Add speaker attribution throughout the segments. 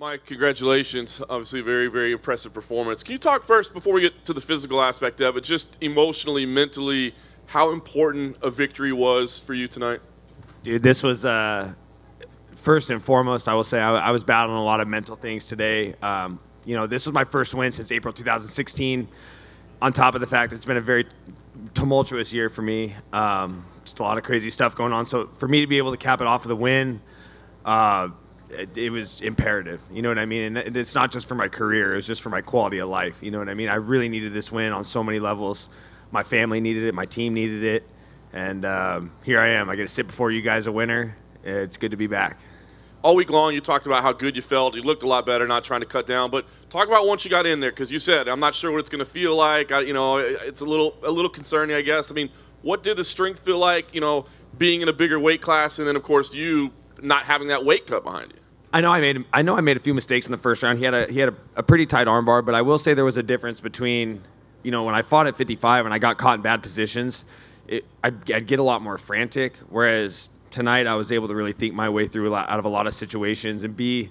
Speaker 1: Mike, congratulations. Obviously, very, very impressive performance. Can you talk first, before we get to the physical aspect of it, just emotionally, mentally, how important a victory was for you tonight?
Speaker 2: Dude, this was, first and foremost, I will say I was battling a lot of mental things today. This was my first win since April 2016, on top of the fact it's been a very tumultuous year for me. Just a lot of crazy stuff going on. So for me to be able to cap it off with a win, it was imperative, you know what I mean? And it's not just for my career, it was just for my quality of life, you know what I mean? I really needed this win on so many levels. My family needed it, my team needed it, and here I am. I get to sit before you guys a winner. It's good to be back.
Speaker 1: All week long, you talked about how good you felt. You looked a lot better, not trying to cut down. But talk about once you got in there, because you said, I'm not sure what it's going to feel like. It's a little concerning, I guess. I mean, what did the strength feel like, being in a bigger weight class, and then, of course, you not having that weight cut behind you?
Speaker 2: I know I made a few mistakes in the first round. He had a pretty tight armbar, but I will say there was a difference between, when I fought at 55 and I got caught in bad positions, I'd get a lot more frantic, whereas tonight I was able to really think my way through out of a lot of situations, and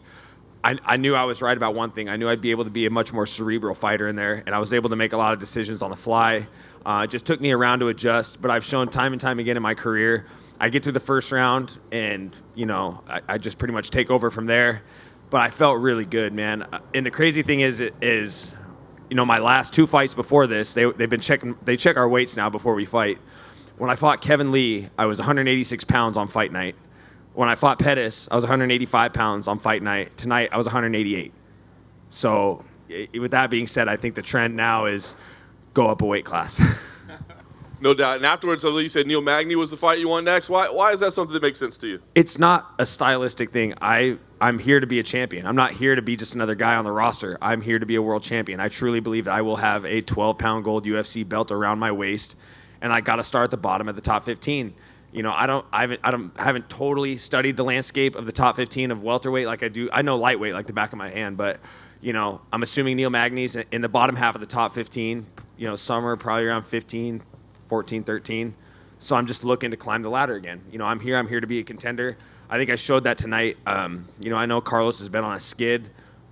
Speaker 2: I knew I was right about one thing. I knew I'd be able to be a much more cerebral fighter in there, and I was able to make a lot of decisions on the fly. It just took me a round to adjust, but I've shown time and time again in my career, I get through the first round, and, I just pretty much take over from there. But I felt really good, man. And the crazy thing is my last two fights before this, they check our weights now before we fight. When I fought Kevin Lee, I was 186 pounds on fight night. When I fought Pettis, I was 185 pounds on fight night. Tonight, I was 188. So with that being said, I think the trend now is go up a weight class.
Speaker 1: No doubt. And afterwards, you said Neil Magny was the fight you won next. Why is that something that makes sense to you?
Speaker 2: It's not a stylistic thing. I'm here to be a champion. I'm not here to be just another guy on the roster. I'm here to be a world champion. I truly believe that I will have a 12-pound gold UFC belt around my waist, and I got to start at the bottom of the top 15. I haven't totally studied the landscape of the top 15 of welterweight like I do. I know lightweight like the back of my hand, but I'm assuming Neil Magny's in the bottom half of the top 15. Somewhere probably around 15, 14, 13. So I'm just looking to climb the ladder again. I'm here to be a contender. I think I showed that tonight. I know Carlos has been on a skid,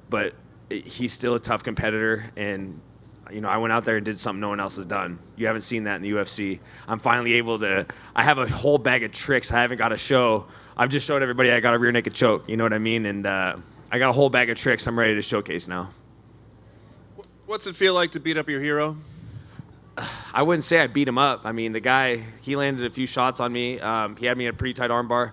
Speaker 2: but he's still a tough competitor, and I went out there and did something no one else has done. You haven't seen that in the UFC. I'm finally able to. I have a whole bag of tricks I haven't got to show. I've just showed everybody I got a rear naked choke. You know what I mean? And I got a whole bag of tricks I'm ready to showcase now.
Speaker 3: What's it feel like to beat up your hero?
Speaker 2: I wouldn't say I beat him up. I mean, the guy, he landed a few shots on me. He had me in a pretty tight armbar.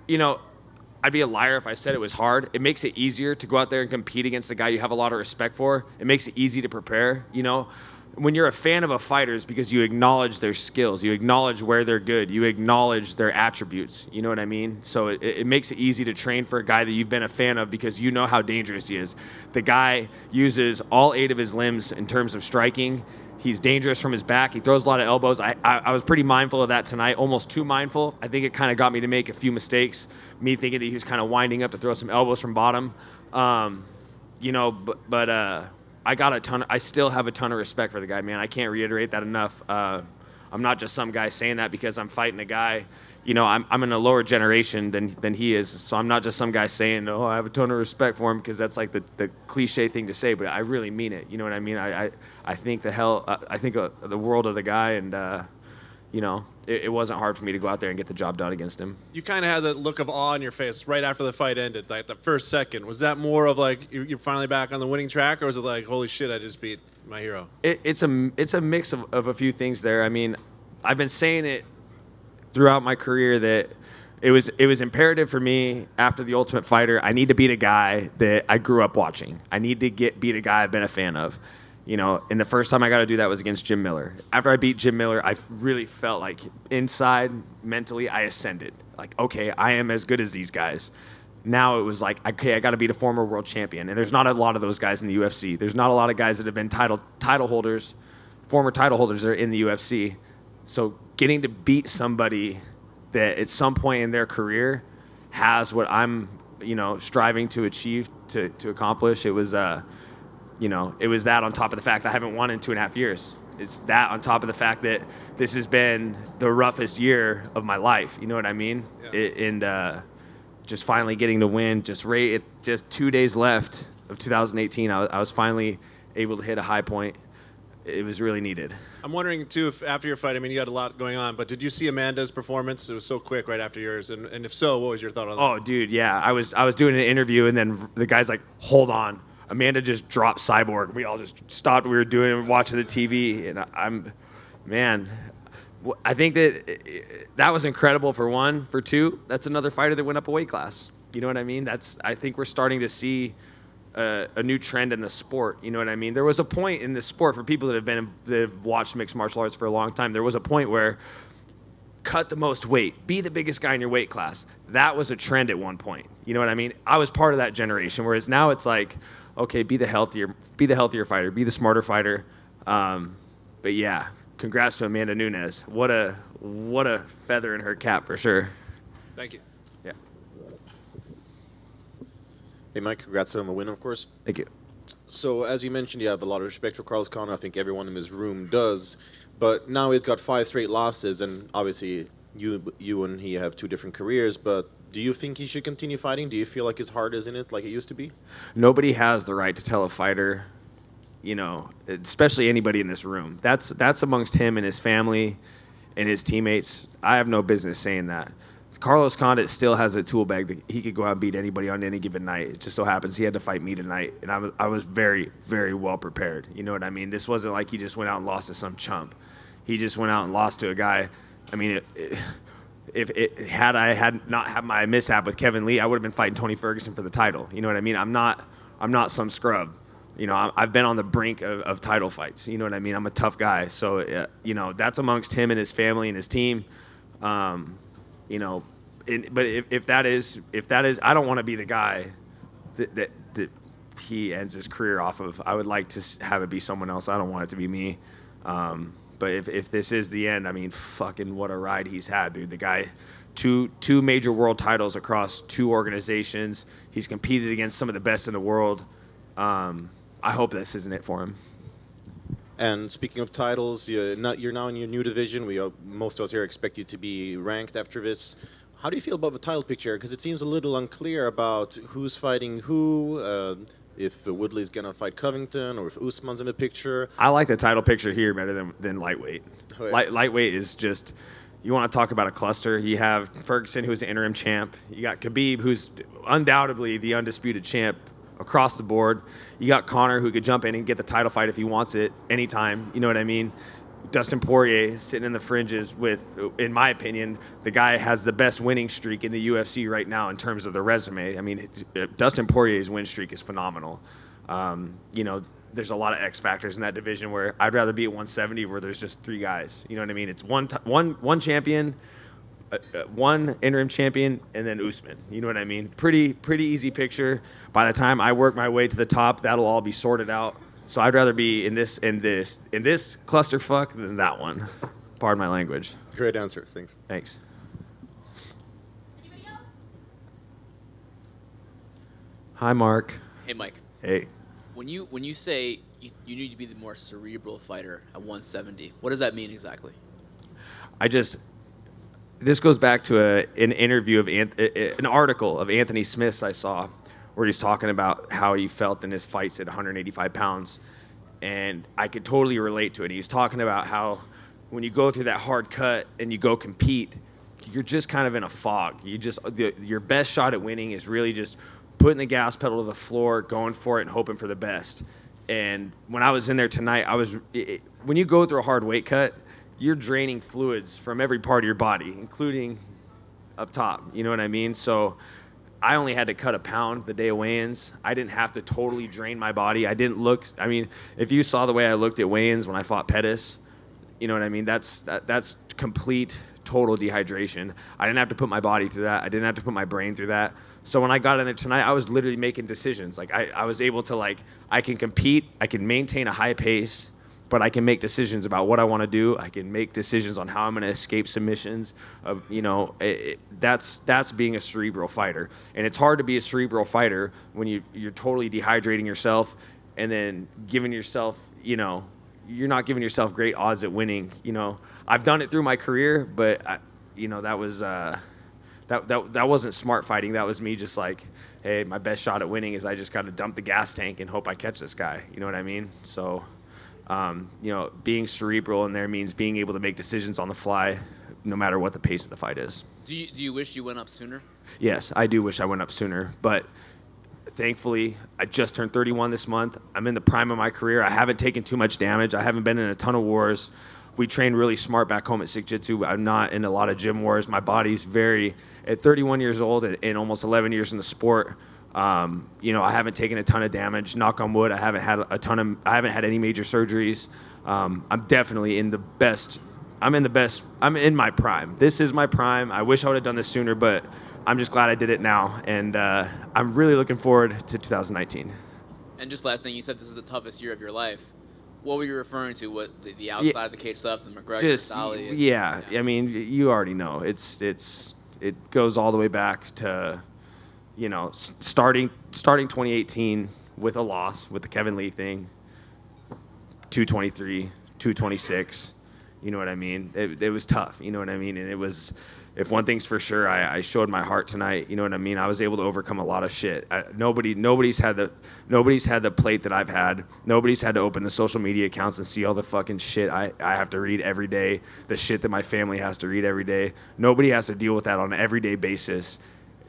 Speaker 2: I'd be a liar if I said it was hard. It makes it easier to go out there and compete against a guy you have a lot of respect for. It makes it easy to prepare. When you're a fan of a fighter, it's because you acknowledge their skills. You acknowledge where they're good. You acknowledge their attributes. You know what I mean? So it makes it easy to train for a guy that you've been a fan of because you know how dangerous he is. The guy uses all 8 of his limbs in terms of striking. He's dangerous from his back. He throws a lot of elbows. I was pretty mindful of that tonight, almost too mindful. I think it kind of got me to make a few mistakes, me thinking that he was kind of winding up to throw some elbows from bottom. I still have a ton of respect for the guy, man. I can't reiterate that enough. I'm not just some guy saying that because I'm fighting a guy. I'm in a lower generation than he is, so I'm not just some guy saying, oh, I have a ton of respect for him, because that's like the cliche thing to say, but I really mean it. You know what I mean? I think the world of the guy, and it wasn't hard for me to go out there and get the job done against him.
Speaker 3: You kind of had that look of awe on your face right after the fight ended, like the first second. Was that more of like you're finally back on the winning track, or was it like, holy shit, I just beat my hero?
Speaker 2: It's a mix of a few things there. I mean, I've been saying it throughout my career that it was imperative for me after The Ultimate Fighter. I need to beat a guy that I grew up watching. I need to beat a guy I've been a fan of. And the first time I got to do that was against Jim Miller. After I beat Jim Miller, I really felt like inside, mentally, I ascended. Like, okay, I am as good as these guys. Now it was like, okay, I got to beat a former world champion. And there's not a lot of those guys in the UFC. There's not a lot of guys that have been title holders, former title holders that are in the UFC. So getting to beat somebody that at some point in their career has what I'm, striving to achieve, to accomplish, it was that on top of the fact I haven't won in 2.5 years. It's that on top of the fact that this has been the roughest year of my life. You know what I mean? Yeah. just finally getting to win. Just 2 days left of 2018, I was finally able to hit a high point. It was really needed.
Speaker 3: I'm wondering, too, if after your fight, I mean, you had a lot going on, but did you see Amanda's performance? It was so quick right after yours. And if so, what was your thought on that?
Speaker 2: Oh, dude, yeah. I was doing an interview, and then the guy's like, hold on. Amanda just dropped Cyborg. We all just stopped what we were doing and watching the TV. And I think that was incredible for one. For two, that's another fighter that went up a weight class. You know what I mean? I think we're starting to see a new trend in the sport. You know what I mean? There was a point in the sport for people that have watched mixed martial arts for a long time. There was a point where cut the most weight, be the biggest guy in your weight class. That was a trend at one point. You know what I mean? I was part of that generation. Whereas now it's like, okay, be the healthier fighter, be the smarter fighter. But yeah, congrats to Amanda Nunes. What a feather in her cap for sure.
Speaker 3: Thank you.
Speaker 2: Yeah.
Speaker 4: Hey, Mike, congrats on the win, of course.
Speaker 2: Thank you.
Speaker 4: So, as you mentioned, you have a lot of respect for Carlos Condit. I think everyone in this room does. But now he's got 5 straight losses, and obviously you and he have 2 different careers. But do you think he should continue fighting? Do you feel like his heart is in it like it used to be?
Speaker 2: Nobody has the right to tell a fighter, you know, especially anybody in this room. That's amongst him and his family and his teammates. I have no business saying that. Carlos Condit still has a tool bag that he could go out and beat anybody on any given night. It just so happens he had to fight me tonight, and I was very, very well prepared. You know what I mean? This wasn't like he just went out and lost to some chump. He just went out and lost to a guy. I mean, had I not had my mishap with Kevin Lee, I would have been fighting Tony Ferguson for the title. You know what I mean? I'm not some scrub. You know, I've been on the brink of title fights. You know what I mean? I'm a tough guy. So, you know, that's amongst him and his family and his team. You know, but if that is, I don't want to be the guy that he ends his career off of. I would like to have it be someone else. I don't want it to be me. But if this is the end, I mean, fucking what a ride he's had, dude. The guy, two major world titles across 2 organizations. He's competed against some of the best in the world. I hope this isn't it for him.
Speaker 4: And speaking of titles, you're now in your new division. Most of us here expect you to be ranked after this. How do you feel about the title picture? Because it seems a little unclear about who's fighting who, if Woodley's going to fight Covington, or if Usman's in the picture.
Speaker 2: I like the title picture here better than lightweight.
Speaker 4: Oh, yeah.
Speaker 2: Lightweight is just, you want to talk about a cluster. You have Ferguson, who's the interim champ. You got Khabib, who's undoubtedly the undisputed champ across the board. You got Conor, who could jump in and get the title fight if he wants it anytime. You know what I mean? Dustin Poirier sitting in the fringes with, in my opinion, the guy has the best winning streak in the UFC right now in terms of the resume. I mean, Dustin Poirier's win streak is phenomenal. You know, there's a lot of X factors in that division where I'd rather be at 170 where there's just 3 guys. You know what I mean? It's one champion, one interim champion, and then Usman. You know what I mean? Pretty easy picture. By the time I work my way to the top, that'll all be sorted out. So I'd rather be in this clusterfuck than that one. Pardon my language.
Speaker 4: Great answer. Thanks.
Speaker 2: Thanks. Hi, Mark.
Speaker 5: Hey, Mike.
Speaker 2: Hey.
Speaker 5: When you say you need to be the more cerebral fighter at 170, what does that mean exactly?
Speaker 2: This goes back to an interview of an article of Anthony Smith's I saw, where he's talking about how he felt in his fights at 185 pounds. And I could totally relate to it. He's talking about how when you go through that hard cut and you go compete, you're just kind of in a fog. Your best shot at winning is really just putting the gas pedal to the floor, going for it, and hoping for the best. And when I was in there tonight, when you go through a hard weight cut, you're draining fluids from every part of your body, including up top. You know what I mean? So I only had to cut a pound the day of weigh-ins. I didn't have to totally drain my body. I didn't look. I mean, if you saw the way I looked at weigh-ins when I fought Pettis, you know what I mean? That's complete, total dehydration. I didn't have to put my body through that. I didn't have to put my brain through that. So when I got in there tonight, I was literally making decisions. Like I was able to I can compete. I can maintain a high pace, but I can make decisions about what I want to do. I can make decisions on how I'm going to escape submissions. That's being a cerebral fighter. And it's hard to be a cerebral fighter when you're totally dehydrating yourself and then giving yourself, you're not giving yourself great odds at winning. I've done it through my career, but that that wasn't smart fighting. That was me just like, hey, my best shot at winning is I just got to dump the gas tank and hope I catch this guy. You know what I mean? So, being cerebral in there means being able to make decisions on the fly, no matter what the pace of the fight is.
Speaker 5: Do you wish you went up sooner?
Speaker 2: Yes, I do wish I went up sooner, but thankfully, I just turned 31 this month. I'm in the prime of my career. I haven't taken too much damage. I haven't been in a ton of wars. We train really smart back home at Sick Jitsu. I'm not in a lot of gym wars. My body's at 31 years old and almost 11 years in the sport. I haven't taken a ton of damage. Knock on wood, I haven't had any major surgeries. I'm definitely in the best. I'm in my prime. This is my prime. I wish I would have done this sooner, but I'm just glad I did it now, and I'm really looking forward to 2019.
Speaker 5: And just last thing, you said this is the toughest year of your life. What were you referring to? What the outside of the cage stuff, the McGregor, Stolly?
Speaker 2: Yeah. I mean, you already know. It goes all the way back to, starting 2018 with a loss with the Kevin Lee thing, 223, 226. You know what I mean? It was tough. You know what I mean? And it was. If one thing's for sure, I showed my heart tonight. You know what I mean? I was able to overcome a lot of shit. Nobody's had the plate that I've had. Nobody's had to open the social media accounts and see all the fucking shit I have to read every day. The shit that my family has to read every day. Nobody has to deal with that on an everyday basis.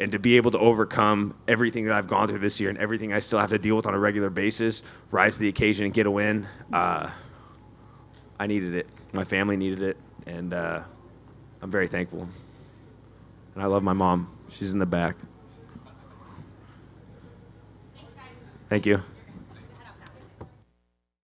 Speaker 2: And to be able to overcome everything that I've gone through this year and everything I still have to deal with on a regular basis, rise to the occasion and get a win, I needed it. My family needed it, and I'm very thankful. And I love my mom. She's in the back. Thank you.